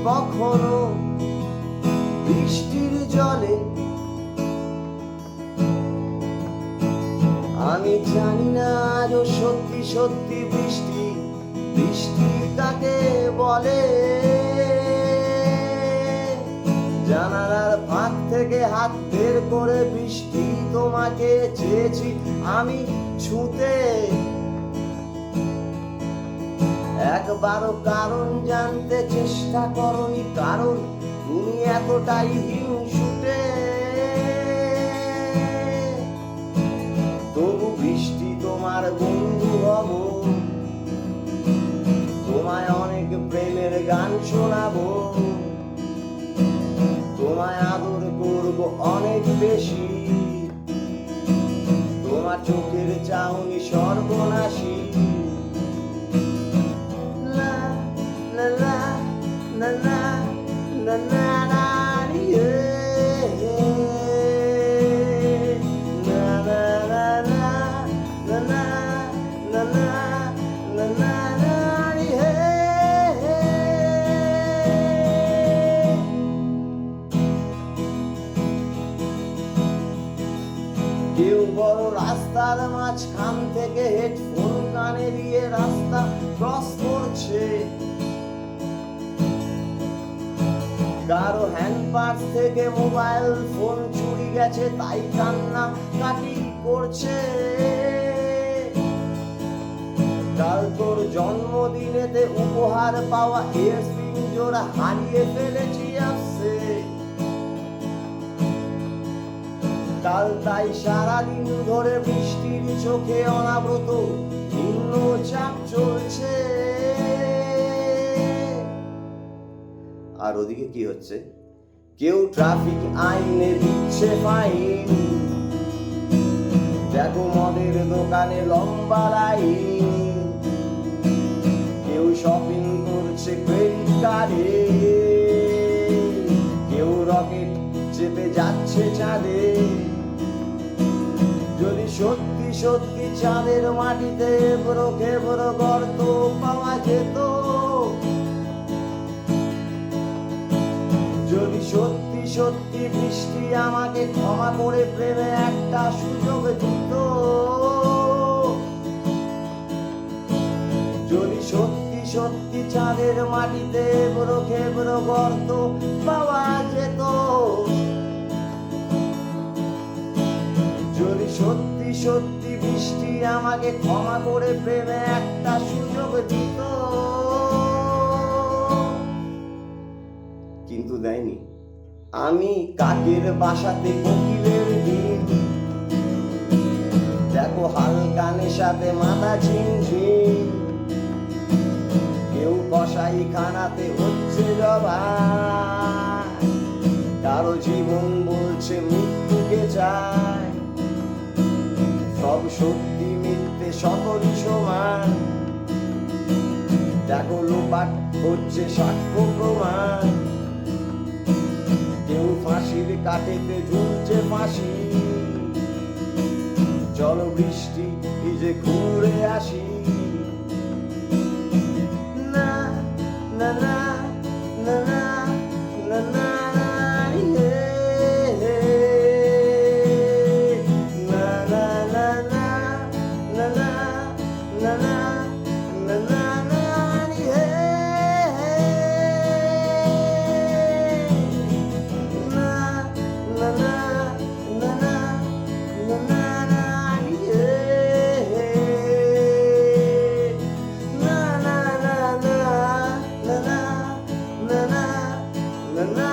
কখনো বৃষ্টির জলে। আমি জানি না আজও সত্যি সত্যি বৃষ্টি বৃষ্টি কাকে বলে। জানালার ফাঁক থেকে হাত বের করে বৃষ্টি তোমাকে চেয়েছি আমি ছুঁতে। একবারও কারণ জানতে চেষ্টা করনি, কারণ তুমি এতটাই হিংসুটে। তবু বৃষ্টি তোমার বন্ধু হব, তোমায় অনেক প্রেমের গান শোনাবো, তোমায় আদর করব অনেক বেশি। তোমার চোখের চাহনি সর্বনাশী। লা লা লা লা লা লা লা লা রে। লা লা লা লা লা লা লা লা লা লা লা রে। কেউ বড় রাস্তার মাঝখান থেকে হেডফোন কানে দিয়ে রাস্তা ক্রস করছে, কারো হ্যান্ড পার্স থেকে মোবাইল ফোন চুরি গেছে তাই কান্না কাটি করছে। কাল তোর জন্মদিনেতে উপহার পাওয়া এয়ারস্প্রিং জোড়া হারিয়ে ফেলেছি আসছে। কাল তাই সারাদিন ধরে বৃষ্টির চোখে অনাব্রত ভিন্ন চাপ চলছে। আর ওদিকে কি হচ্ছে? কেউ ট্রাফিক আইনে দিচ্ছে ফাইন, দেখো মদের দোকানে লম্বা লাইন। কেউ শপিং করছে ক্রেডিট কার্ডে, কেউ রকেট চেপে যাচ্ছে চাঁদে। যদি সত্যি সত্যি চাঁদের মাটিতে এবড়ো খেবড়ো গর্ত পাওয়া যেত, যদি সত্যি সত্যি বৃষ্টি আমাকে ক্ষমা করে প্রেমে একটা সুযোগ দিত, যদি সত্যি সত্যি চাঁদের মাটিতে এবড়ো খেবড়ো গর্ত পাওয়া যেত, যদি সত্যি সত্যি বৃষ্টি আমাকে ক্ষমা করে প্রেমে একটা সুযোগ দিত। কিন্তু দেয়নি। আমি কাকের বাসাতে কোকিলের দিন, দেখো হালকা নেশাতে মাথা ঝিমঝিম। কেউ কসাই খানাতে হচ্ছে জবাই, কারো জীবন বলছে মৃত্যুকে চায়। সব সত্যি মিথ্যে সকলই সমান, দেখো লোপাট হচ্ছে সাক্ষ্য প্রমাণ। কেউ ফাঁসির কাঠেতে ঝুলছে ফাঁসি, চলো বৃষ্টি ভিজে ঘুরে আসি। না না না না না না না na na